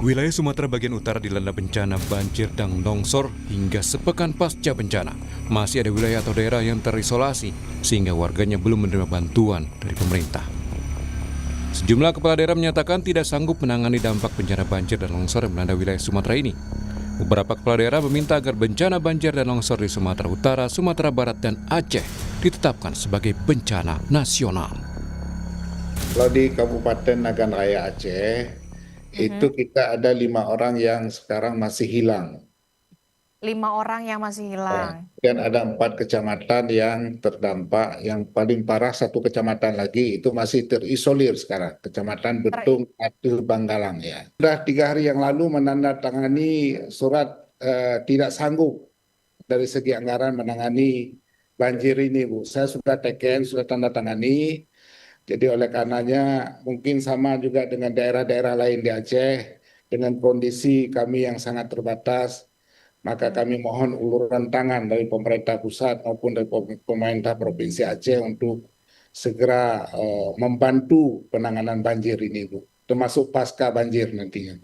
Wilayah Sumatera bagian utara dilanda bencana banjir dan longsor hingga sepekan pasca bencana. Masih ada wilayah atau daerah yang terisolasi sehingga warganya belum menerima bantuan dari pemerintah. Sejumlah kepala daerah menyatakan tidak sanggup menangani dampak bencana banjir dan longsor yang melanda wilayah Sumatera ini. Beberapa kepala daerah meminta agar bencana banjir dan longsor di Sumatera Utara, Sumatera Barat, dan Aceh ditetapkan sebagai bencana nasional. Kalau di Kabupaten Nagan Raya Aceh, itu kita ada 5 orang yang sekarang masih hilang. 5 orang yang masih hilang. Dan ada 4 kecamatan yang terdampak. Yang paling parah 1 kecamatan lagi itu masih terisolir sekarang. Kecamatan Betung, Atu, Banggalang ya. Sudah 3 hari yang lalu menandatangani surat tidak sanggup dari segi anggaran menangani banjir ini, Bu. Saya sudah teken, sudah tanda tangani. Jadi oleh karenanya mungkin sama juga dengan daerah-daerah lain di Aceh, dengan kondisi kami yang sangat terbatas, maka kami mohon uluran tangan dari pemerintah pusat maupun dari pemerintah Provinsi Aceh untuk segera membantu penanganan banjir ini, Bu, termasuk pasca banjir nantinya.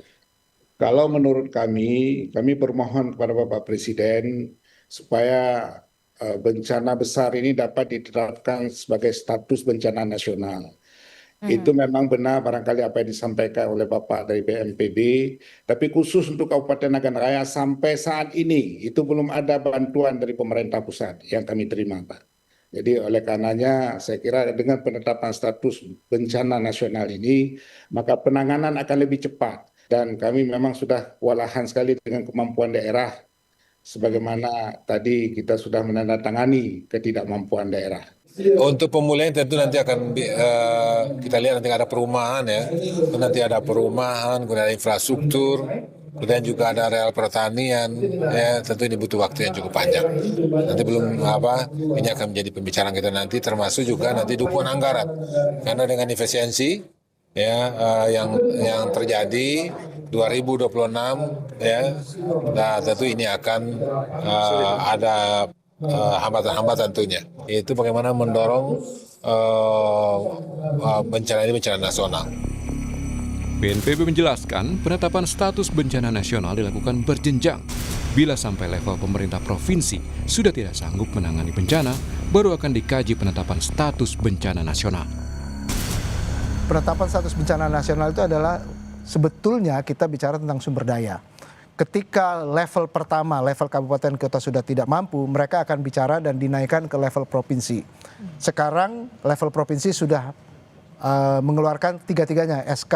Kalau menurut kami bermohon kepada Bapak Presiden supaya bencana besar ini dapat ditetapkan sebagai status bencana nasional. Itu memang benar barangkali apa yang disampaikan oleh Bapak dari BNPB, tapi khusus untuk Kabupaten Nagan Raya sampai saat ini itu belum ada bantuan dari pemerintah pusat yang kami terima, Pak. Jadi oleh karenanya saya kira dengan penetapan status bencana nasional ini, maka penanganan akan lebih cepat. Dan kami memang sudah kewalahan sekali dengan kemampuan daerah, sebagaimana tadi kita sudah menandatangani ketidakmampuan daerah. Untuk pemulihan tentu nanti akan kita lihat nanti ada perumahan ya, nanti ada perumahan, kemudian ada infrastruktur, kemudian juga ada areal pertanian, ya tentu ini butuh waktu yang cukup panjang. Nanti belum ini akan menjadi pembicaraan kita nanti, termasuk juga nanti dukungan anggaran, karena dengan efisiensi ya yang terjadi 2026 ya, nah tentu ini akan ada hambatan-hambatan tentunya. Itu bagaimana mendorong bencana ini bencana nasional. BNPB menjelaskan penetapan status bencana nasional dilakukan berjenjang. Bila sampai level pemerintah provinsi sudah tidak sanggup menangani bencana, baru akan dikaji penetapan status bencana nasional. Penetapan status bencana nasional itu adalah sebetulnya kita bicara tentang sumber daya. Ketika level pertama, level kabupaten kota sudah tidak mampu, mereka akan bicara dan dinaikkan ke level provinsi. Sekarang level provinsi sudah mengeluarkan tiga-tiganya SK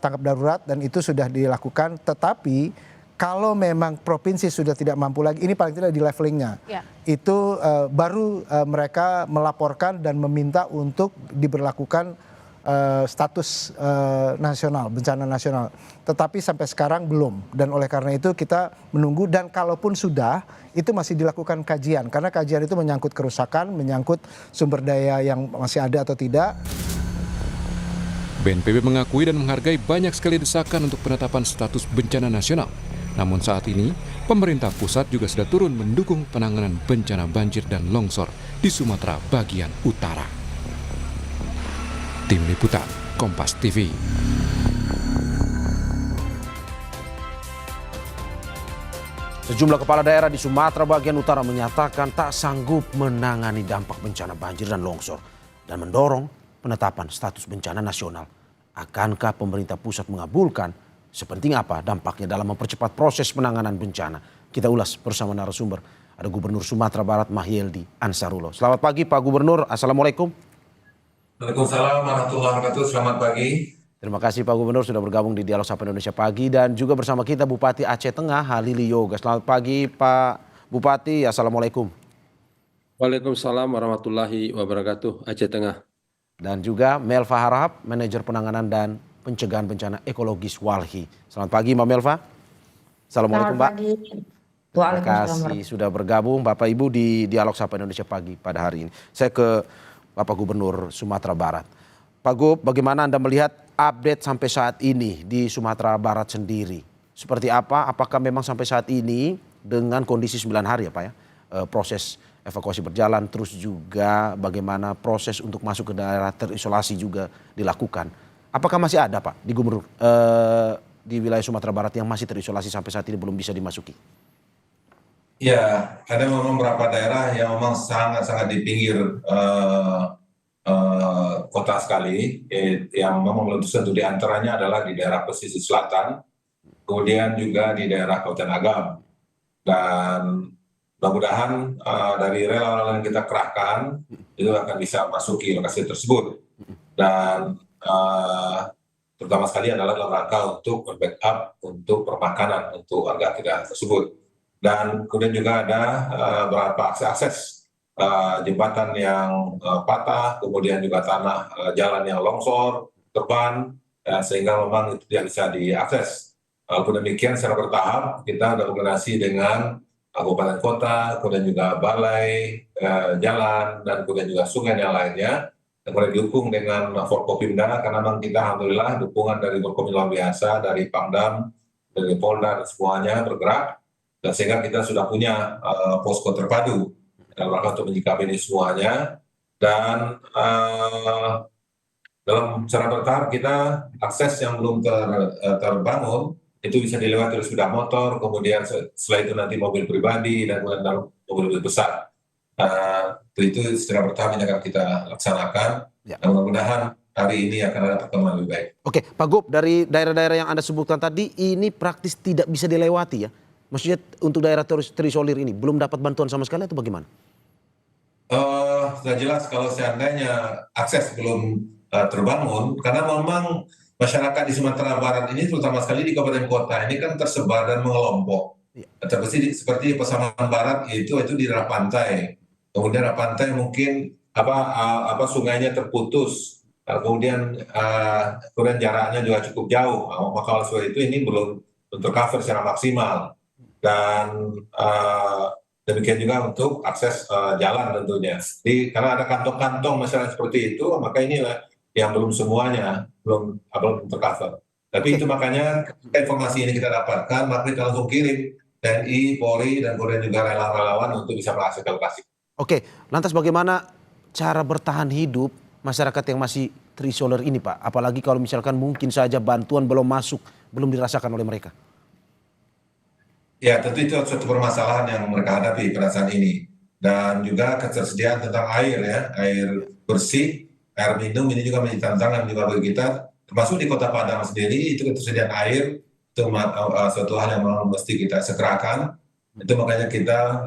tanggap darurat dan itu sudah dilakukan. Tetapi kalau memang provinsi sudah tidak mampu lagi, ini paling tidak di levelingnya, itu baru mereka melaporkan dan meminta untuk diberlakukan status nasional, bencana nasional. Tetapi sampai sekarang belum. Dan oleh karena itu kita menunggu, dan kalaupun sudah, itu masih dilakukan kajian. Karena kajian itu menyangkut kerusakan, menyangkut sumber daya yang masih ada atau tidak. BNPB mengakui dan menghargai banyak sekali desakan untuk penetapan status bencana nasional. Namun saat ini, pemerintah pusat juga sudah turun mendukung penanganan bencana banjir dan longsor di Sumatera bagian utara. Tim Liputan, Kompas TV. Sejumlah kepala daerah di Sumatera bagian utara menyatakan tak sanggup menangani dampak bencana banjir dan longsor dan mendorong penetapan status bencana nasional. Akankah pemerintah pusat mengabulkan? Sepenting apa dampaknya dalam mempercepat proses penanganan bencana? Kita ulas bersama narasumber. Ada Gubernur Sumatera Barat Mahyeldi Ansarullah. Selamat pagi Pak Gubernur, Assalamualaikum. Waalaikumsalam warahmatullahi wabarakatuh. Selamat pagi. Terima kasih Pak Gubernur sudah bergabung di Dialog Sapa Indonesia Pagi, dan juga bersama kita Bupati Aceh Tengah Halili Yoga. Selamat pagi Pak Bupati, Assalamualaikum. Waalaikumsalam warahmatullahi wabarakatuh, Aceh Tengah. Dan juga Melva Harahap, Manajer Penanganan dan Pencegahan Bencana Ekologis Walhi. Selamat pagi Mbak Melva. Assalamualaikum Pak. Terima kasih sudah bergabung Bapak Ibu di Dialog Sapa Indonesia Pagi pada hari ini. Saya ke Bapak Gubernur Sumatera Barat. Pak Gub, bagaimana Anda melihat update sampai saat ini di Sumatera Barat sendiri? Seperti apa? Apakah memang sampai saat ini dengan kondisi 9 hari ya Pak ya, proses evakuasi berjalan, terus juga bagaimana proses untuk masuk ke daerah terisolasi juga dilakukan. Apakah masih ada Pak di Gubernur di wilayah Sumatera Barat yang masih terisolasi sampai saat ini belum bisa dimasuki? Ya, ada memang beberapa daerah yang memang sangat-sangat di pinggir kota sekali, yang memang belum tersentuh. Di antaranya adalah di daerah pesisir selatan, kemudian juga di daerah Kabupaten Agam. Dan mudah-mudahan dari relawan yang kita kerahkan itu akan bisa masuki lokasi tersebut. Dan terutama sekali adalah dalam rangka untuk backup untuk permakanan untuk warga kita tersebut. Dan kemudian juga ada beberapa akses jembatan yang patah, kemudian juga tanah jalan yang longsor, terban, sehingga memang itu tidak bisa diakses. Walaupun demikian secara bertahap kita berkoordinasi dengan kabupaten kota, kemudian juga balai, jalan, dan kemudian juga sungai yang lainnya. Kemudian didukung dengan Forkopimda, karena memang kita alhamdulillah dukungan dari Forkopimda luar biasa, dari Pangdam, dari Polda, dan semuanya bergerak. Dan sehingga kita sudah punya posko terpadu dalam rangka untuk menyikapi ini semuanya. Dan dalam secara bertahap kita akses yang belum terbangun, itu bisa dilewati oleh sepeda motor, kemudian setelah itu nanti mobil pribadi, dan kemudian mobil besar. Itu secara bertahap yang akan kita laksanakan. Ya. Dan mudah-mudahan hari ini akan ada perkembangan lebih baik. Oke, Pak Gub, dari daerah-daerah yang Anda sebutkan tadi, ini praktis tidak bisa dilewati ya? Maksudnya untuk daerah terisolir ini, belum dapat bantuan sama sekali atau bagaimana? Sudah jelas kalau seandainya akses belum terbangun, karena memang masyarakat di Sumatera Barat ini, terutama sekali di kabupaten kota ini kan tersebar dan mengelompok. Ya. Seperti Pasaman Barat itu di daerah pantai. Kemudian daerah pantai mungkin sungainya terputus. Kemudian jaraknya juga cukup jauh. Maka oleh sebab itu ini belum tercover secara maksimal. Dan demikian juga untuk akses jalan tentunya. Jadi karena ada kantong-kantong masyarakat seperti itu, maka inilah yang belum semuanya belum tercover. Tapi itu makanya informasi ini kita dapatkan, maka kita langsung kirim TNI, Polri, dan kemudian juga relawan-relawan untuk bisa mengakses lokasi. Oke, lantas bagaimana cara bertahan hidup masyarakat yang masih terisolir ini, Pak? Apalagi kalau misalkan mungkin saja bantuan belum masuk, belum dirasakan oleh mereka. Ya, tentu itu suatu permasalahan yang mereka hadapi pada saat ini. Dan juga ketersediaan tentang air ya, air bersih, air minum ini juga menjadi tantangan juga bagi kita. Termasuk di Kota Padang sendiri, itu ketersediaan air, itu suatu hal yang mesti kita segerakan. Itu makanya kita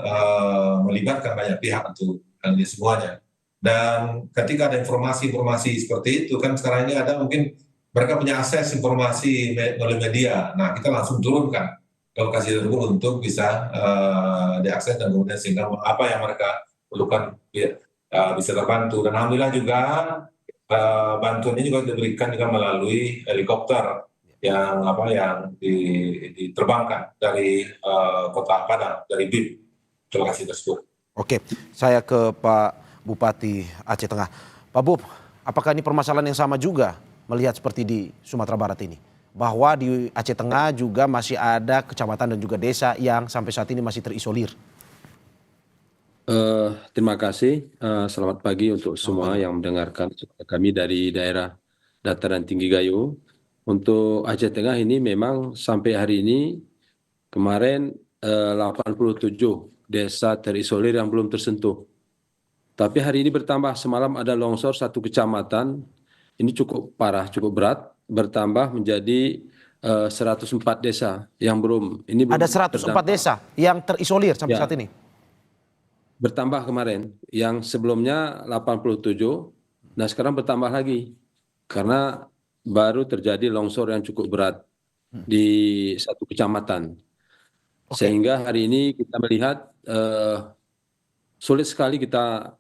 melibatkan banyak pihak untuk hal ini semuanya. Dan ketika ada informasi-informasi seperti itu, kan sekarang ini ada mungkin mereka punya akses informasi melalui media. Nah, kita langsung turunkan ke lokasi tersebut untuk bisa diakses, dan kemudian sehingga apa yang mereka perlukan bisa terbantu. Dan alhamdulillah juga bantuan ini juga diberikan juga melalui helikopter yang diterbangkan dari Kota Padang, dari BIM ke lokasi tersebut. Oke, saya ke Pak Bupati Aceh Tengah. Pak Bub, apakah ini permasalahan yang sama juga melihat seperti di Sumatera Barat ini? Bahwa di Aceh Tengah juga masih ada kecamatan dan juga desa yang sampai saat ini masih terisolir. Terima kasih. Selamat pagi untuk semua yang mendengarkan kami dari daerah dataran tinggi Gayo. Untuk Aceh Tengah ini memang sampai hari ini kemarin 87 desa terisolir yang belum tersentuh. Tapi hari ini bertambah, semalam ada longsor satu kecamatan, ini cukup parah, cukup berat, bertambah menjadi 104 desa yang belum. Ini belum ada 104 terdampak. desa yang terisolir sampai saat ini? Bertambah kemarin, yang sebelumnya 87, nah sekarang bertambah lagi. Karena baru terjadi longsor yang cukup berat di satu kecamatan. Sehingga hari ini kita melihat sulit sekali kita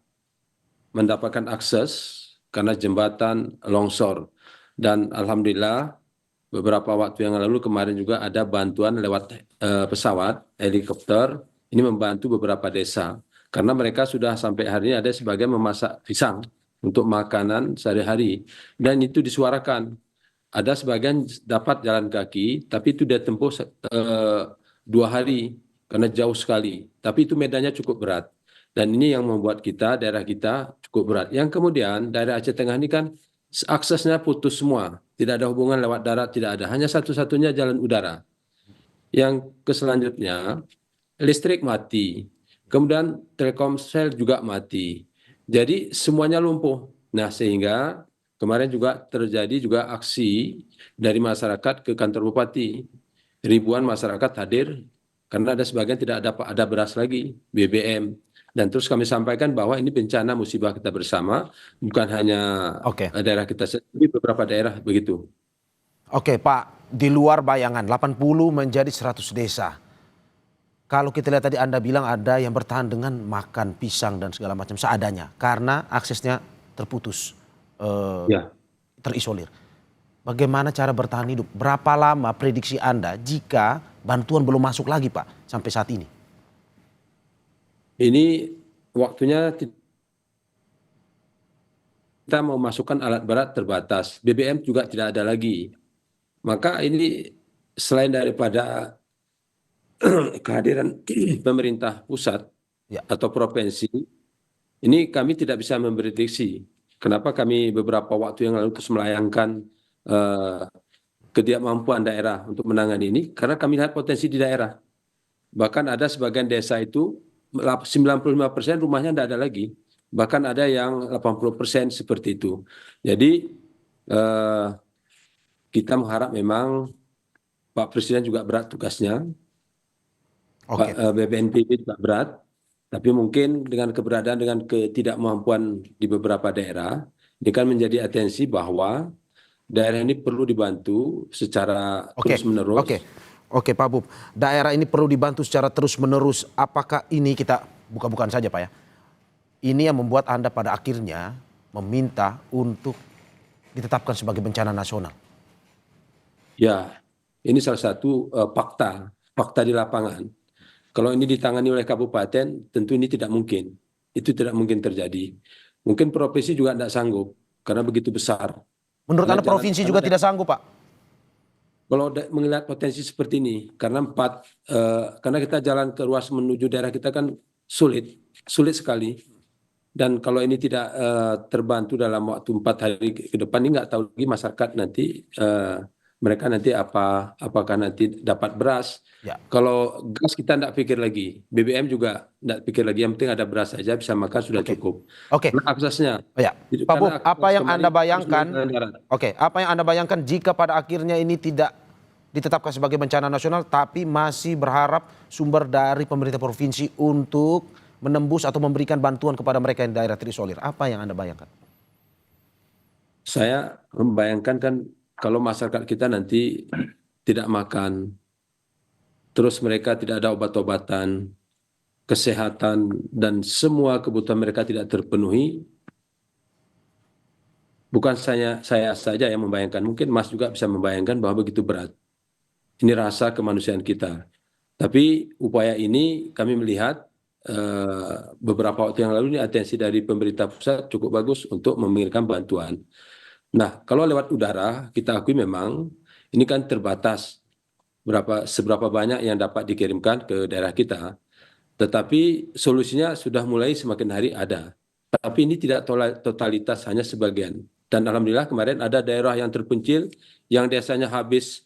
mendapatkan akses karena jembatan longsor. Dan alhamdulillah beberapa waktu yang lalu kemarin juga ada bantuan lewat pesawat, helikopter, ini membantu beberapa desa. Karena mereka sudah sampai hari ini ada sebagian memasak pisang untuk makanan sehari-hari. Dan itu disuarakan. Ada sebagian dapat jalan kaki, tapi itu dia tempuh 2 hari karena jauh sekali. Tapi itu medannya cukup berat. Dan ini yang membuat kita, daerah kita cukup berat. Yang kemudian daerah Aceh Tengah ini kan aksesnya putus semua, tidak ada hubungan lewat darat, tidak ada, hanya satu-satunya jalan udara. Yang selanjutnya listrik mati, kemudian Telkomsel juga mati, jadi semuanya lumpuh. Nah, sehingga kemarin juga terjadi juga aksi dari masyarakat ke kantor bupati, ribuan masyarakat hadir karena ada sebagian tidak ada beras lagi, BBM. Dan terus kami sampaikan bahwa ini bencana musibah kita bersama, bukan hanya Oke. daerah kita sendiri, beberapa daerah begitu. Oke Pak, di luar bayangan 80 menjadi 100 desa. Kalau kita lihat tadi Anda bilang ada yang bertahan dengan makan pisang dan segala macam seadanya karena aksesnya terputus, Ya. terisolir. Bagaimana cara bertahan hidup? Berapa lama prediksi Anda jika bantuan belum masuk lagi Pak sampai saat ini? Ini waktunya kita mau masukkan alat berat terbatas, BBM juga tidak ada lagi. Maka ini selain daripada kehadiran pemerintah pusat Ya. atau provinsi, ini kami tidak bisa memprediksi. Kenapa kami beberapa waktu yang lalu terus melayangkan ketidakmampuan daerah untuk menangani ini? Karena kami lihat potensi di daerah. Bahkan ada sebagian desa itu 95% rumahnya tidak ada lagi. Bahkan ada yang 80% seperti itu. Jadi kita mengharap memang Pak Presiden juga berat tugasnya. Oke. Pak BPNPB juga berat, tapi mungkin dengan keberadaan dengan ketidakmampuan di beberapa daerah, ini kan menjadi atensi bahwa daerah ini perlu dibantu secara terus-menerus. Oke Pak Bub, daerah ini perlu dibantu secara terus-menerus. Apakah ini kita buka-bukaan saja Pak ya? Ini yang membuat Anda pada akhirnya meminta untuk ditetapkan sebagai bencana nasional. Ya, ini salah satu fakta di lapangan. Kalau ini ditangani oleh kabupaten, tentu ini tidak mungkin. Itu tidak mungkin terjadi. Mungkin provinsi juga tidak sanggup, karena begitu besar. Menurut Anda provinsi juga tidak sanggup Pak? Kalau melihat potensi seperti ini, karena karena kita jalan ke ruas menuju daerah kita kan sulit sekali. Dan kalau ini tidak terbantu dalam waktu 4 hari ke depan, ini nggak tahu lagi masyarakat nanti mereka nanti apakah nanti dapat beras. Ya. Kalau gas kita tidak pikir lagi, BBM juga tidak pikir lagi, yang penting ada beras saja bisa makan sudah cukup. Oke. Karena aksesnya. Ya. Pak Bub, apa yang Anda bayangkan? Apa yang Anda bayangkan jika pada akhirnya ini tidak ditetapkan sebagai bencana nasional, tapi masih berharap sumber dari pemerintah provinsi untuk menembus atau memberikan bantuan kepada mereka yang daerah terisolir? Apa yang Anda bayangkan? Saya membayangkan kan kalau masyarakat kita nanti tidak makan, terus mereka tidak ada obat-obatan, kesehatan, dan semua kebutuhan mereka tidak terpenuhi, bukan saya saja yang membayangkan, mungkin Mas juga bisa membayangkan bahwa begitu berat. Ini rasa kemanusiaan kita. Tapi upaya ini kami melihat beberapa waktu yang lalu ini atensi dari pemerintah pusat cukup bagus untuk mengirimkan bantuan. Nah, kalau lewat udara kita akui memang ini kan terbatas seberapa banyak yang dapat dikirimkan ke daerah kita. Tetapi solusinya sudah mulai semakin hari ada. Tapi ini tidak totalitas, hanya sebagian. Dan alhamdulillah kemarin ada daerah yang terpencil yang desanya habis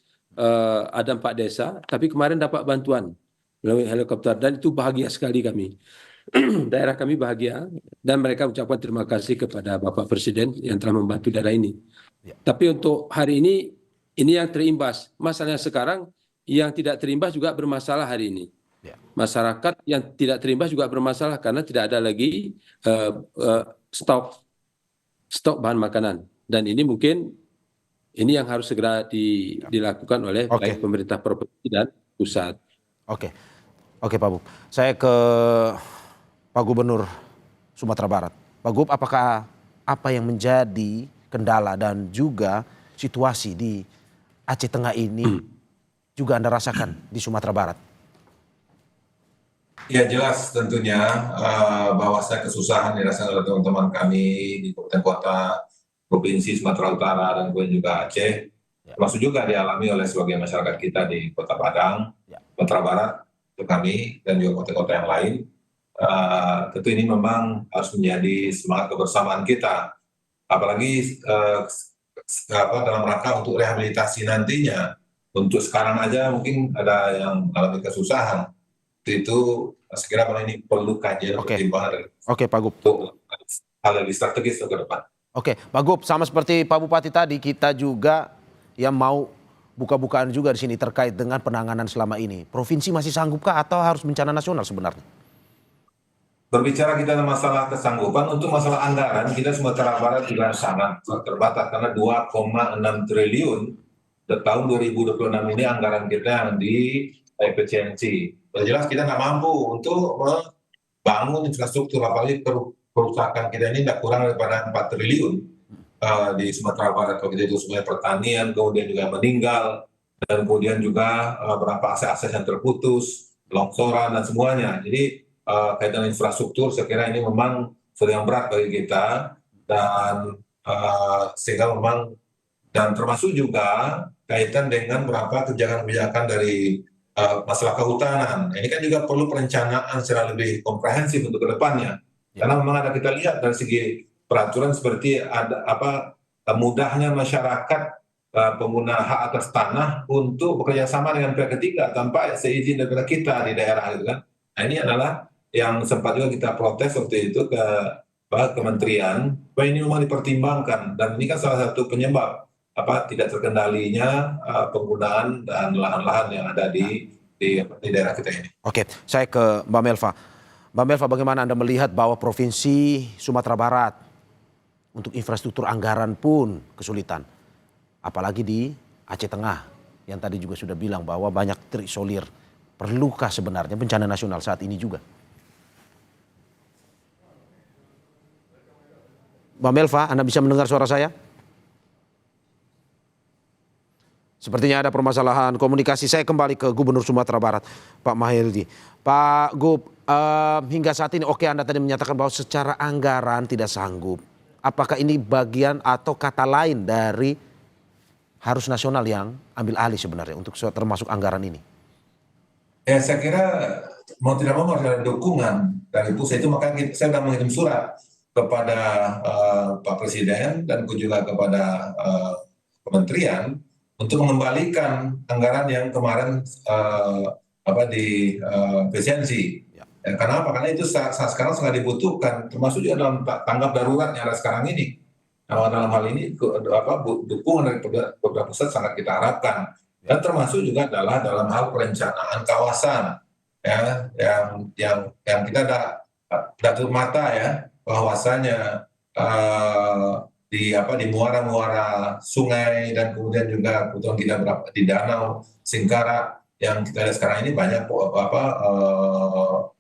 ada 4 desa, tapi kemarin dapat bantuan melalui helikopter dan itu bahagia sekali kami. Daerah kami bahagia dan mereka ucapkan terima kasih kepada Bapak Presiden yang telah membantu daerah ini. Ya. Tapi untuk hari ini yang terimbas. Masalahnya sekarang yang tidak terimbas juga bermasalah hari ini. Ya. Masyarakat yang tidak terimbas juga bermasalah karena tidak ada lagi stok bahan makanan. Dan ini mungkin ini yang harus segera dilakukan oleh baik pemerintah provinsi dan pusat. Oke Pak Bub. Saya ke Pak Gubernur Sumatera Barat. Pak Gub, apakah apa yang menjadi kendala dan juga situasi di Aceh Tengah ini juga Anda rasakan di Sumatera Barat? Ya jelas tentunya bahwa kesusahan dirasakan oleh teman-teman kami di kabupaten kota, provinsi Sumatera Utara dan kemudian juga Aceh, termasuk juga dialami oleh sebagian masyarakat kita di Kota Padang, Sumatera Barat, untuk kami dan juga kota-kota yang lain. Tentu ini memang harus menjadi semangat kebersamaan kita apalagi dalam rangka untuk rehabilitasi nantinya. Untuk sekarang aja mungkin ada yang mengalami kesusahan. Itu saya kira bahwa ini perlu kajian Oke. pertimbangan Oke, Pak Gub. untuk hal lebih strategis ke depan. Oke, Pak Gub, sama seperti Pak Bupati tadi, kita juga yang mau buka-bukaan juga di sini terkait dengan penanganan selama ini. Provinsi masih sanggupkah atau harus bencana nasional sebenarnya? Berbicara kita masalah kesanggupan, untuk masalah anggaran, kita Sumatera Barat juga sangat terbatas karena 2,6 triliun tahun 2026 ini anggaran kita yang di efisiensi. Jelas kita nggak mampu untuk membangun infrastruktur, apalagi kerusakan kita ini tidak kurang daripada 4 triliun di Sumatera Barat. Kalau itu semuanya pertanian, kemudian juga meninggal, dan kemudian juga beberapa akses-akses yang terputus, longsoran dan semuanya. Jadi kaitan infrastruktur saya kira ini memang sudah yang berat bagi kita, dan sehingga memang, dan termasuk juga kaitan dengan beberapa kebijakan-kebijakan dari masalah kehutanan. Ini kan juga perlu perencanaan secara lebih komprehensif untuk kedepannya. Karena memang ada, kita lihat dari segi peraturan seperti ada mudahnya masyarakat pengguna hak atas tanah untuk bekerja sama dengan pihak ketiga tanpa seizin daripada kita di daerah, gitu kan. Nah, ini adalah yang sempat juga kita protes waktu itu ke kementerian, bahwa ini memang dipertimbangkan, dan ini kan salah satu penyebab tidak terkendalinya penggunaan dan lahan-lahan yang ada di daerah kita ini. Oke, saya ke Mbak Melva. Mbak Melva, bagaimana Anda melihat bahwa Provinsi Sumatera Barat untuk infrastruktur anggaran pun kesulitan, apalagi di Aceh Tengah yang tadi juga sudah bilang bahwa banyak terisolir. Perlukah sebenarnya bencana nasional saat ini juga? Mbak Melva, Anda bisa mendengar suara saya? Sepertinya ada permasalahan komunikasi. Saya kembali ke Gubernur Sumatera Barat, Pak Mahyildi. Pak Gub, hingga saat ini oke, Anda tadi menyatakan bahwa secara anggaran tidak sanggup. Apakah ini bagian atau kata lain dari harus nasional yang ambil alih sebenarnya untuk termasuk anggaran ini? Ya, saya kira mau tidak mau harus ada dukungan dari pusat. Itu makanya saya sudah mengirim surat kepada Pak Presiden dan juga kepada kementerian untuk mengembalikan anggaran yang kemarin di efisiensi. Ya, karena apa? Karena itu saat sekarang sangat dibutuhkan, termasuk juga dalam tanggap darurat yang ada sekarang ini. Nah, dalam hal ini dukungan dari beberapa pusat sangat kita harapkan, dan termasuk juga adalah dalam hal perencanaan kawasan, ya, yang kita ada tutup mata ya, bahwasanya di muara-muara sungai, dan kemudian juga kebutuhan kita di danau Singkara yang kita lihat sekarang ini banyak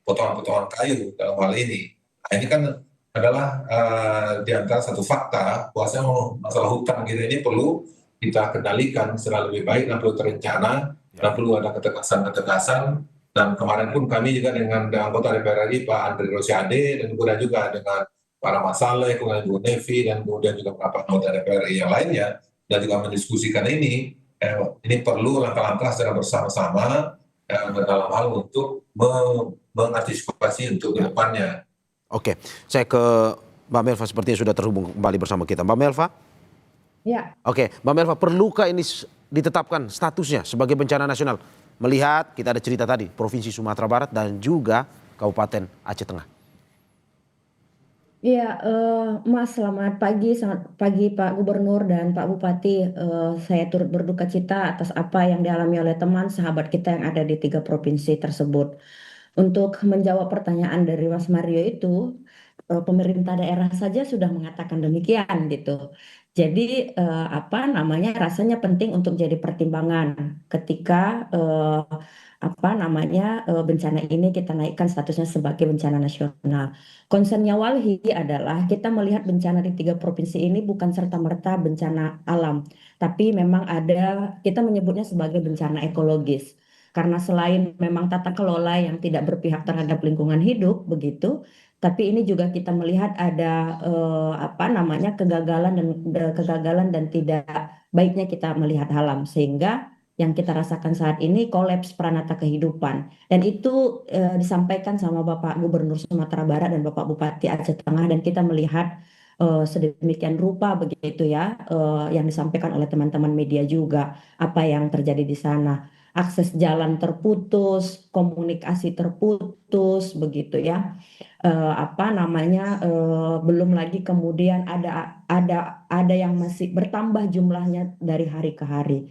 potongan-potongan kayu dalam hal ini. Nah, ini kan adalah di antara satu fakta bahwasanya masalah hutan kita ini perlu kita kendalikan secara lebih baik, dan perlu terencana, dan perlu ada ketegasan-ketegasan. Dan kemarin pun kami juga dengan anggota DPR RI Pak Andre Rosiade, dan kemudian juga dengan para Masaleh, kemudian Bu Nevi, dan kemudian juga beberapa anggota DPR RI yang lainnya, dan juga mendiskusikan ini perlu langkah-langkah secara bersama-sama dalam hal untuk mengantisipasi untuk ke depannya. Oke, saya ke Mbak Melva, sepertinya sudah terhubung kembali bersama kita. Mbak Melva? Ya. Oke, Mbak Melva, perlukah ini ditetapkan statusnya sebagai bencana nasional? Melihat kita ada cerita tadi, Provinsi Sumatera Barat dan juga Kabupaten Aceh Tengah. Iya, Mas, selamat pagi Pak Gubernur dan Pak Bupati. Saya turut berduka cita atas apa yang dialami oleh teman sahabat kita yang ada di 3 provinsi tersebut. Untuk menjawab pertanyaan dari Mas Mario itu, pemerintah daerah saja sudah mengatakan demikian gitu. Jadi rasanya penting untuk jadi pertimbangan ketika bencana ini kita naikkan statusnya sebagai bencana nasional. Concernnya Walhi adalah kita melihat bencana di 3 provinsi ini bukan serta-merta bencana alam, tapi memang kita menyebutnya sebagai bencana ekologis. Karena selain memang tata kelola yang tidak berpihak terhadap lingkungan hidup begitu, tapi ini juga kita melihat ada kegagalan dan tidak baiknya kita melihat alam, sehingga yang kita rasakan saat ini kolaps pranata kehidupan. Dan itu disampaikan sama Bapak Gubernur Sumatera Barat dan Bapak Bupati Aceh Tengah, dan kita melihat sedemikian rupa begitu ya, yang disampaikan oleh teman-teman media juga apa yang terjadi di sana. Akses jalan terputus, komunikasi terputus begitu ya. Apa namanya, belum lagi kemudian ada yang masih bertambah jumlahnya dari hari ke hari.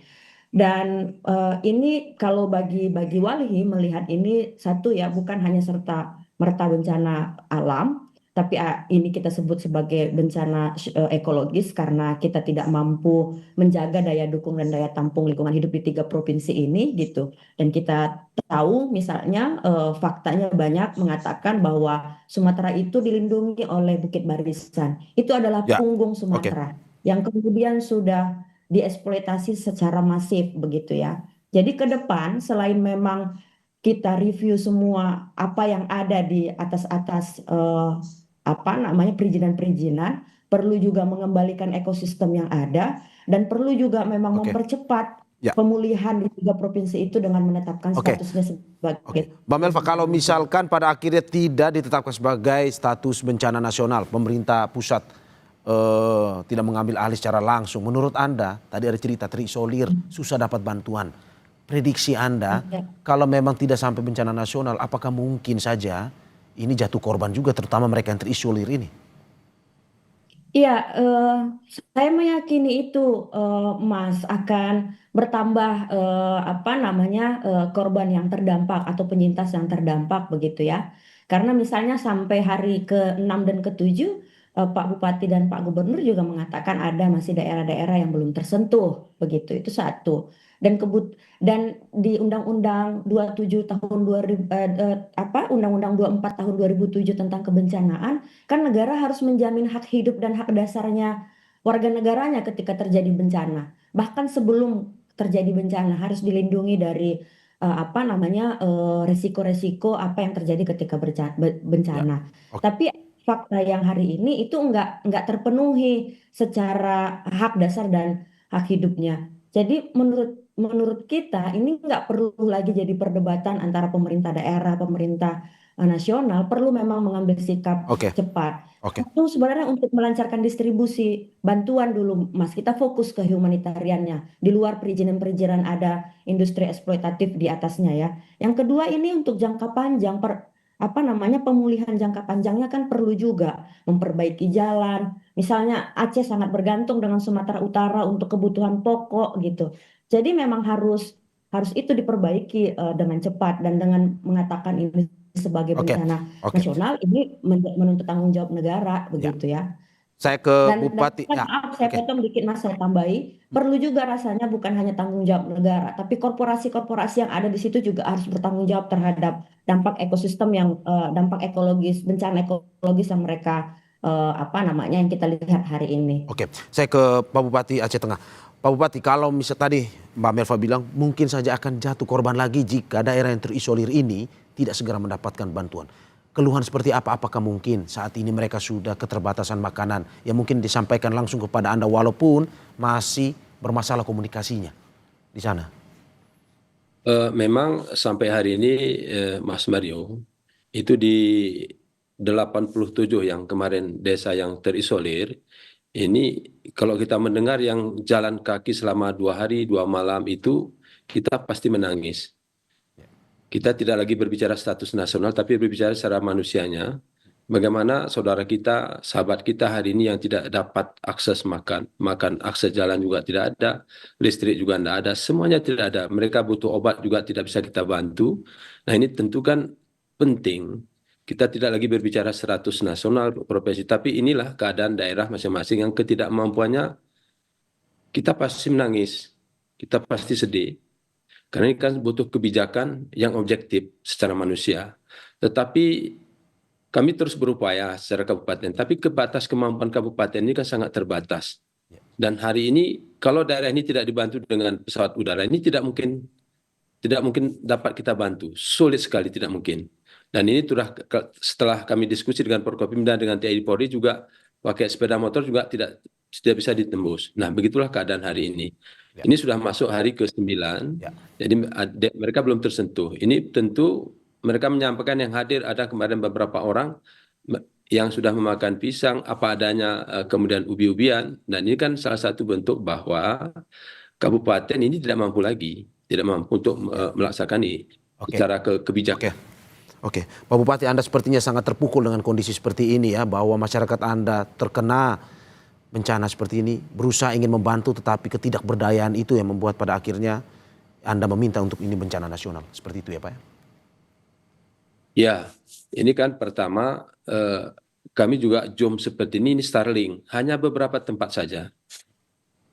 Dan ini kalau bagi Walhi melihat ini satu ya, bukan hanya serta merta bencana alam, tapi ini kita sebut sebagai bencana ekologis karena kita tidak mampu menjaga daya dukung dan daya tampung lingkungan hidup di 3 provinsi ini gitu. Dan kita tahu misalnya faktanya banyak mengatakan bahwa Sumatera itu dilindungi oleh Bukit Barisan. Itu adalah Ya, punggung oke. Sumatera yang kemudian sudah dieksploitasi secara masif begitu ya. Jadi ke depan selain memang kita review semua apa yang ada di atas-atas apa namanya perizinan-perizinan, perlu juga mengembalikan ekosistem yang ada dan perlu juga memang Oke. mempercepat Ya. pemulihan di 3 provinsi itu dengan menetapkan Oke. statusnya sebagai Oke, Mbak Melva, kalau misalkan pada akhirnya tidak ditetapkan sebagai status bencana nasional, pemerintah pusat tidak mengambil alih secara langsung, menurut Anda, tadi ada cerita terisolir, susah dapat bantuan. Prediksi Anda, kalau memang tidak sampai bencana nasional, apakah mungkin saja ini jatuh korban juga, terutama mereka yang terisolir ini? Iya, saya meyakini itu, Mas, akan bertambah apa namanya, korban yang terdampak atau penyintas yang terdampak begitu ya. Karena misalnya sampai hari ke-6 dan ke-7, Pak Bupati dan Pak Gubernur juga mengatakan ada masih daerah-daerah yang belum tersentuh begitu. Itu satu. Dan di Undang-Undang 27 tahun 2000 apa Undang-Undang 24 tahun 2007 tentang kebencanaan, kan negara harus menjamin hak hidup dan hak dasarnya warga negaranya ketika terjadi bencana. Bahkan sebelum terjadi bencana harus dilindungi dari apa namanya, resiko-resiko apa yang terjadi ketika bencana. Oke. Tapi fakta yang hari ini itu enggak terpenuhi secara hak dasar dan hak hidupnya. Jadi menurut kita ini nggak perlu lagi jadi perdebatan antara pemerintah daerah, pemerintah nasional, perlu memang mengambil sikap Oke. cepat. Oke. Itu sebenarnya untuk melancarkan distribusi bantuan dulu, Mas. Kita fokus ke humanitariannya. Di luar perizinan-perizinan ada industri eksploitatif di atasnya ya. Yang kedua ini untuk jangka panjang, apa namanya, pemulihan jangka panjangnya kan perlu juga memperbaiki jalan. Misalnya Aceh sangat bergantung dengan Sumatera Utara untuk kebutuhan pokok gitu. Jadi memang harus itu diperbaiki dengan cepat dan dengan mengatakan ini sebagai Oke. bencana Oke. nasional ini menuntut tanggung jawab negara Ya. begitu ya. Saya ke Dan Bupati. Ya. maaf saya Oke. potong dikit Mas, saya tambahi, perlu juga rasanya bukan hanya tanggung jawab negara, tapi korporasi-korporasi yang ada di situ juga harus bertanggung jawab terhadap dampak ekosistem yang dampak ekologis, bencana ekologis yang mereka apa namanya yang kita lihat hari ini. Oke, saya ke Pak Bupati Aceh Tengah. Pak Bupati, kalau misal tadi Mbak Melva bilang mungkin saja akan jatuh korban lagi jika daerah yang terisolir ini tidak segera mendapatkan bantuan. Keluhan seperti apa? Apakah mungkin saat ini mereka sudah keterbatasan makanan yang mungkin disampaikan langsung kepada Anda walaupun masih bermasalah komunikasinya di sana? Memang sampai hari ini Mas Mario, itu di 87 yang kemarin desa yang terisolir, ini kalau kita mendengar yang jalan kaki selama 2 hari 2 malam itu, kita pasti menangis. Kita tidak lagi berbicara status nasional, tapi berbicara secara manusianya. Bagaimana saudara kita, sahabat kita hari ini yang tidak dapat akses makan, akses jalan juga tidak ada, listrik juga tidak ada, semuanya tidak ada. Mereka butuh obat juga tidak bisa kita bantu. Nah ini tentu kan penting. Kita tidak lagi berbicara status nasional, provinsi, tapi inilah keadaan daerah masing-masing yang ketidakmampuannya, kita pasti menangis, kita pasti sedih. Karena ini kan butuh kebijakan yang objektif secara manusia. Tetapi kami terus berupaya secara kabupaten, tapi kebatas kemampuan kabupaten ini kan sangat terbatas. Dan hari ini kalau daerah ini tidak dibantu dengan pesawat udara, ini tidak mungkin dapat kita bantu. Sulit sekali, tidak mungkin. Dan ini sudah setelah kami diskusi dengan Forkopimda dengan TNI Polri juga pakai sepeda motor juga tidak bisa ditembus. Nah, begitulah keadaan hari ini. Ya. Ini sudah masuk hari ke-9. Ya. Jadi mereka belum tersentuh. Ini tentu mereka menyampaikan yang hadir ada kemarin beberapa orang. yang sudah memakan pisang apa adanya, kemudian ubi-ubian. Dan ini kan salah satu bentuk bahwa kabupaten ini tidak mampu lagi, tidak mampu untuk melaksanakan ini Oke. secara kebijakan. Oke, Pak Bupati, Anda sepertinya sangat terpukul dengan kondisi seperti ini ya, bahwa masyarakat Anda terkena bencana seperti ini, berusaha ingin membantu tetapi ketidakberdayaan itu yang membuat pada akhirnya Anda meminta untuk ini bencana nasional. Seperti itu ya Pak? Ya, ini kan pertama kami juga jom seperti ini Starlink, hanya beberapa tempat saja.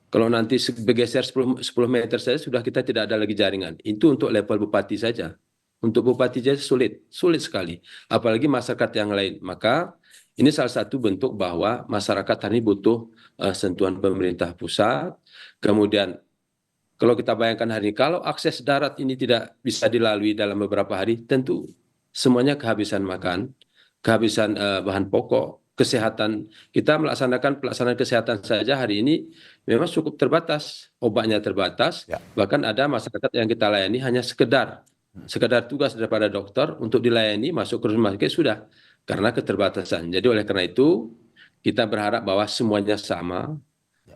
Kalau nanti bergeser 10 meter saja sudah kita tidak ada lagi jaringan. Itu untuk level bupati saja. Untuk bupati saja sulit sekali. Apalagi masyarakat yang lain. Maka ini salah satu bentuk bahwa masyarakat hari ini butuh sentuhan pemerintah pusat. Kemudian kalau kita bayangkan hari ini, kalau akses darat ini tidak bisa dilalui dalam beberapa hari, tentu semuanya kehabisan makan, kehabisan bahan pokok, kesehatan. Kita melaksanakan pelaksanaan kesehatan saja hari ini memang cukup terbatas, obatnya terbatas, bahkan ada masyarakat yang kita layani hanya sekedar tugas daripada dokter untuk dilayani masuk ke rumah sakit sudah, karena keterbatasan. Jadi oleh karena itu kita berharap bahwa semuanya sama.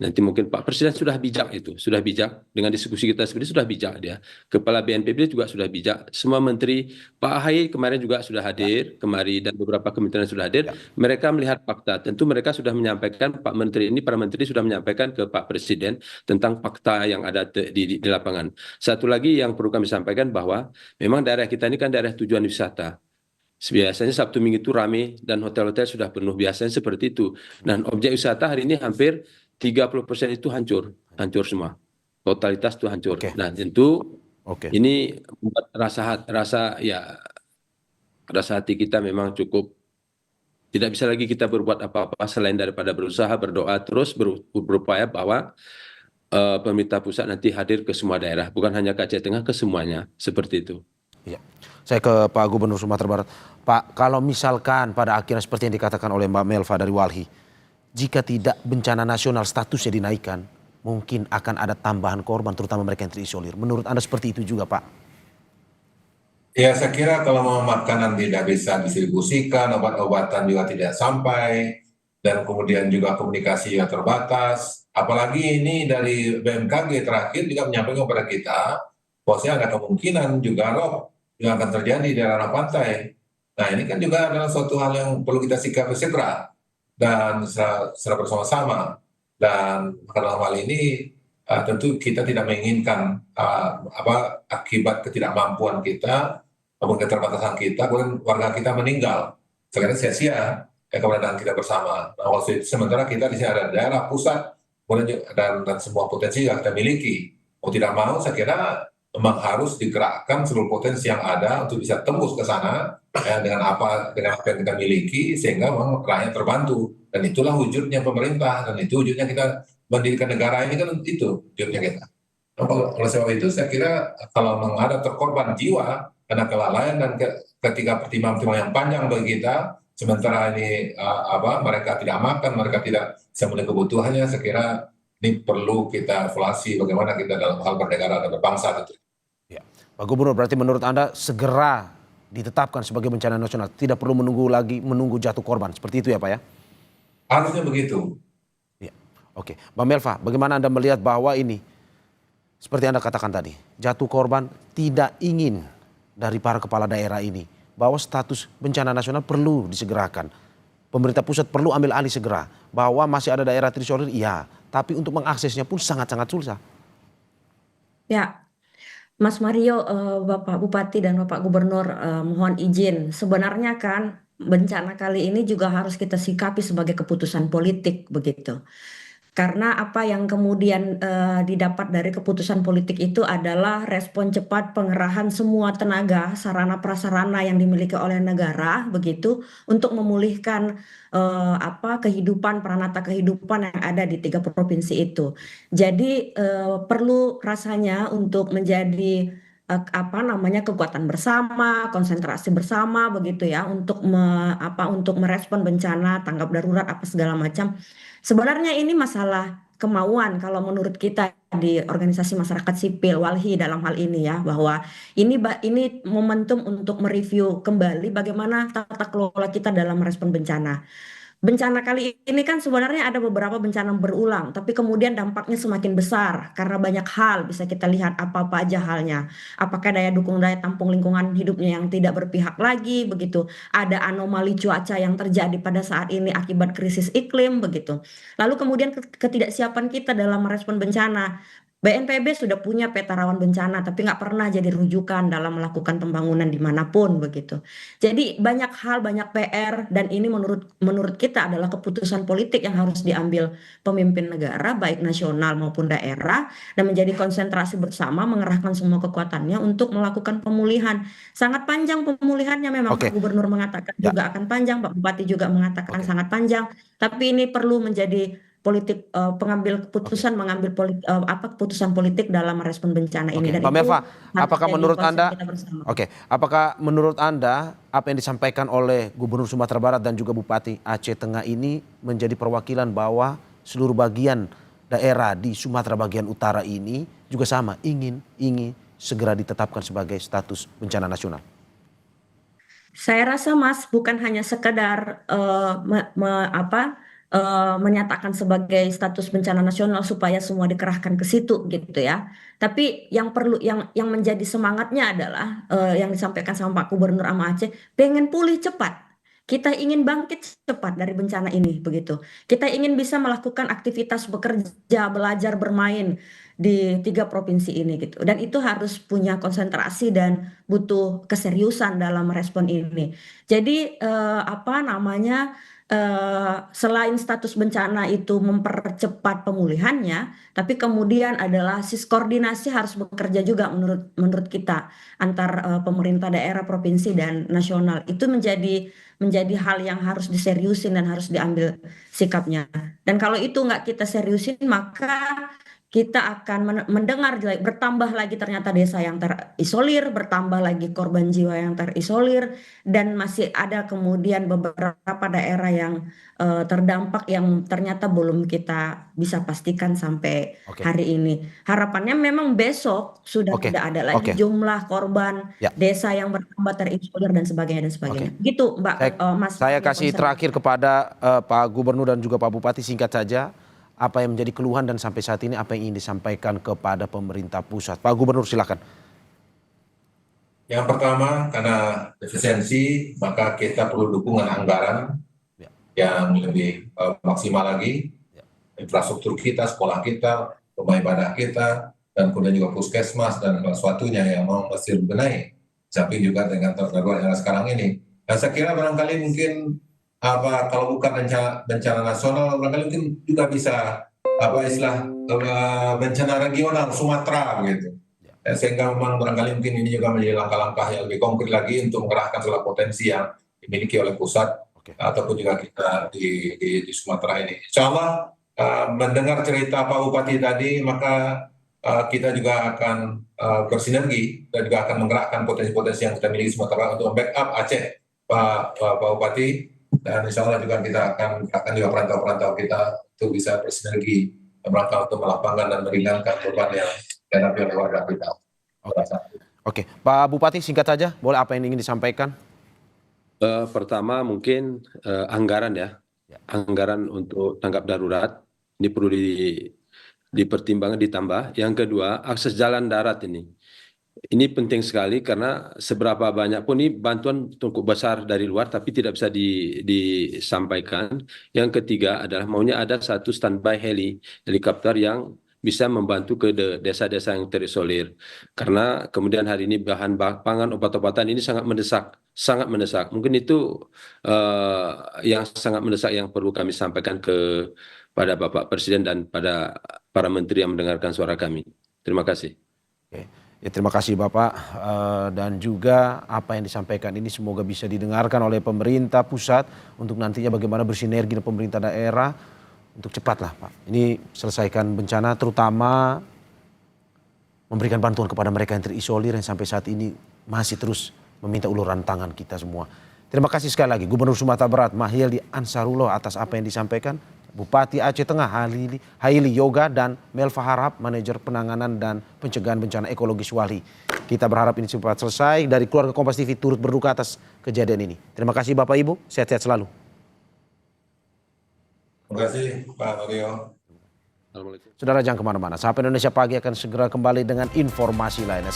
Nanti mungkin Pak Presiden sudah bijak sudah bijak dengan diskusi kita seperti sudah bijak dia. Kepala BNPB juga sudah bijak. Semua menteri, Pak AHY kemarin juga sudah hadir, kemari dan beberapa kementerian sudah hadir. Mereka melihat fakta. Tentu mereka sudah menyampaikan, Pak Menteri ini, para menteri sudah menyampaikan ke Pak Presiden tentang fakta yang ada di lapangan. Satu lagi yang perlu kami sampaikan bahwa memang daerah kita ini kan daerah tujuan wisata. Biasanya Sabtu Minggu itu ramai dan hotel-hotel sudah penuh, biasanya seperti itu. Dan objek wisata hari ini hampir 30% itu hancur semua. Totalitas itu hancur. Nah, tentu ini membuat rasa hati kita memang cukup tidak bisa lagi kita berbuat apa-apa selain daripada berusaha, berdoa, terus berupaya bahwa pemerintah pusat nanti hadir ke semua daerah, bukan hanya ke Aceh Tengah, ke semuanya, seperti itu. Iya. Saya ke Pak Gubernur Sumatera Barat. Pak, kalau misalkan pada akhirnya seperti yang dikatakan oleh Mbak Melva dari Walhi, jika tidak bencana nasional statusnya dinaikkan, mungkin akan ada tambahan korban, terutama mereka yang terisolir. Menurut Anda seperti itu juga, Pak? Ya, saya kira kalau mau makanan tidak bisa distribusikan, obat-obatan juga tidak sampai, dan kemudian juga komunikasi yang terbatas. Apalagi ini dari BMKG terakhir juga menyampaikan kepada kita, bahwasanya ada kemungkinan juga rob yang akan terjadi di daerah pantai. Nah, ini kan juga adalah suatu hal yang perlu kita sikapi segera dan secara bersama-sama. Dan dalam hal ini tentu kita tidak menginginkan akibat ketidakmampuan kita maupun keterbatasan kita, kemudian warga kita meninggal. Sekarang sia-sia keberadaan kita bersama. Nah, sementara kita di sini ada daerah pusat, kemudian dan semua potensi yang kita miliki. Mau tidak mau, saya kira memang harus digerakkan seluruh potensi yang ada untuk bisa tembus ke sana dengan apa yang kita miliki, sehingga memang rakyat terbantu. Dan itulah wujudnya pemerintah, dan itu wujudnya kita mendirikan negara ini, kan itu wujudnya kita. Nah, oleh sebab itu saya kira kalau memang ada terkorban jiwa karena kelalaian dan ketika pertimbangan yang panjang bagi kita, sementara ini mereka tidak makan, mereka tidak bisa memenuhi kebutuhannya, saya kira ini perlu kita evaluasi bagaimana kita dalam hal bernegara dan berbangsa. Ya. Pak Gubernur, berarti menurut Anda segera ditetapkan sebagai bencana nasional, tidak perlu menunggu jatuh korban, seperti itu ya Pak ya? Harusnya begitu. Ya. Oke, Mbak Melva, bagaimana Anda melihat bahwa ini, seperti Anda katakan tadi, jatuh korban tidak ingin dari para kepala daerah ini, bahwa status bencana nasional perlu disegerakan. Pemerintah pusat perlu ambil alih segera, bahwa masih ada daerah terisolir, iya, tapi untuk mengaksesnya pun sangat-sangat susah. Ya, Mas Mario, Bapak Bupati dan Bapak Gubernur, mohon izin. Sebenarnya kan bencana kali ini juga harus kita sikapi sebagai keputusan politik begitu. Karena apa yang kemudian didapat dari keputusan politik itu adalah respon cepat pengerahan semua tenaga, sarana prasarana yang dimiliki oleh negara begitu untuk memulihkan kehidupan, peranata kehidupan yang ada di 3 provinsi itu. Jadi perlu rasanya untuk menjadi kekuatan bersama, konsentrasi bersama begitu ya untuk untuk merespon bencana, tanggap darurat apa segala macam. Sebenarnya ini masalah kemauan kalau menurut kita di organisasi masyarakat sipil Walhi dalam hal ini ya, bahwa ini momentum untuk mereview kembali bagaimana tata kelola kita dalam merespon bencana. Bencana kali ini kan sebenarnya ada beberapa bencana berulang, tapi kemudian dampaknya semakin besar karena banyak hal bisa kita lihat apa-apa aja halnya. Apakah daya dukung daya tampung lingkungan hidupnya yang tidak berpihak lagi, begitu. Ada anomali cuaca yang terjadi pada saat ini akibat krisis iklim, begitu. Lalu kemudian ketidaksiapan kita dalam merespon bencana. BNPB sudah punya peta rawan bencana, tapi nggak pernah jadi rujukan dalam melakukan pembangunan dimanapun, begitu. Jadi banyak hal, banyak PR, dan ini menurut kita adalah keputusan politik yang harus diambil pemimpin negara, baik nasional maupun daerah, dan menjadi konsentrasi bersama mengerahkan semua kekuatannya untuk melakukan pemulihan. Sangat panjang pemulihannya memang, Oke. Pak Gubernur mengatakan Ya. juga akan panjang, Pak Bupati juga mengatakan sangat panjang, tapi ini perlu menjadi politik pengambil keputusan keputusan politik dalam merespon bencana ini. Oke, Dan Mbak itu Melva, harus apakah jadi menurut concern Anda, kita bersama. oke, apakah menurut Anda apa yang disampaikan oleh Gubernur Sumatera Barat dan juga Bupati Aceh Tengah ini menjadi perwakilan bahwa seluruh bagian daerah di Sumatera bagian utara ini juga sama ingin segera ditetapkan sebagai status bencana nasional? Saya rasa Mas bukan hanya sekedar menyatakan sebagai status bencana nasional supaya semua dikerahkan ke situ gitu ya. Tapi yang perlu yang menjadi semangatnya adalah yang disampaikan sama Pak Gubernur sama Aceh, pengen pulih cepat. Kita ingin bangkit cepat dari bencana ini begitu. Kita ingin bisa melakukan aktivitas bekerja, belajar, bermain di 3 provinsi ini gitu. Dan itu harus punya konsentrasi dan butuh keseriusan dalam merespon ini. Jadi selain status bencana itu mempercepat pemulihannya, tapi kemudian adalah koordinasi harus bekerja juga menurut kita antar pemerintah daerah, provinsi dan nasional. Itu menjadi hal yang harus diseriusin dan harus diambil sikapnya. Dan kalau itu nggak kita seriusin, maka kita akan mendengar bertambah lagi ternyata desa yang terisolir, bertambah lagi korban jiwa yang terisolir, dan masih ada kemudian beberapa daerah yang terdampak yang ternyata belum kita bisa pastikan sampai Oke. hari ini. Harapannya memang besok sudah Oke. tidak ada lagi Oke. jumlah korban Ya. desa yang bertambah terisolir dan sebagainya dan sebagainya. Gitu Mbak, Mas. Saya yang kasih concern. terakhir kepada Pak Gubernur dan juga Pak Bupati, singkat saja apa yang menjadi keluhan dan sampai saat ini apa yang ingin disampaikan kepada pemerintah pusat. Pak Gubernur silakan. Yang pertama, karena efisiensi, maka kita perlu dukungan anggaran Ya. yang lebih maksimal lagi. Ya. Infrastruktur kita, sekolah kita, rumah ibadah kita, dan kemudian juga puskesmas dan sesuatunya yang mau mesti dibenahi. Samping juga dengan darurat yang sekarang ini. Dan saya kira barangkali mungkin kalau bukan bencana nasional, barangkali mungkin juga bisa bencana regional Sumatera gitu. Sehingga memang barangkali mungkin ini juga menjadi langkah-langkah yang lebih konkret lagi untuk mengerahkan segala potensi yang dimiliki oleh pusat. Oke. Ataupun juga kita di Sumatera ini. Insya Allah mendengar cerita Pak Bupati tadi, maka kita juga akan bersinergi dan juga akan menggerakkan potensi-potensi yang kita miliki Sumatera untuk backup Aceh, Pak Bupati. Dan insya Allah juga kita akan gerakan juga perantau-perantau kita untuk bisa bersinergi dalam rangka untuk melapangkan dan meringankan beban yang dihadapi oleh warga kita. Oke, Pak Bupati singkat saja, boleh apa yang ingin disampaikan? Pertama mungkin anggaran ya, anggaran untuk tanggap darurat ini perlu dipertimbangkan ditambah. Yang kedua, akses jalan darat ini penting sekali karena seberapa banyak pun ini bantuan cukup besar dari luar tapi tidak bisa disampaikan. Yang ketiga adalah maunya ada satu standby helikopter yang bisa membantu ke desa-desa yang terisolir. Karena kemudian hari ini bahan pangan, obat-obatan ini sangat mendesak. Mungkin itu yang sangat mendesak yang perlu kami sampaikan pada Bapak Presiden dan pada para menteri yang mendengarkan suara kami. Terima kasih. Oke. Ya, terima kasih Bapak dan juga apa yang disampaikan ini semoga bisa didengarkan oleh pemerintah pusat untuk nantinya bagaimana bersinergi dengan pemerintah daerah untuk cepatlah Pak. Ini selesaikan bencana terutama memberikan bantuan kepada mereka yang terisolir yang sampai saat ini masih terus meminta uluran tangan kita semua. Terima kasih sekali lagi Gubernur Sumatera Barat Mahyildi Ansarullah atas apa yang disampaikan. Bupati Aceh Tengah Haili Yoga dan Melva Harahap, manajer penanganan dan pencegahan bencana ekologis Walhi. Kita berharap ini cepat selesai. Dari keluarga Kompas TV turut berduka atas kejadian ini. Terima kasih Bapak Ibu, sehat-sehat selalu. Terima kasih Pak Mario. Saudara jangan kemana-mana, Sapa Indonesia Pagi akan segera kembali dengan informasi lainnya.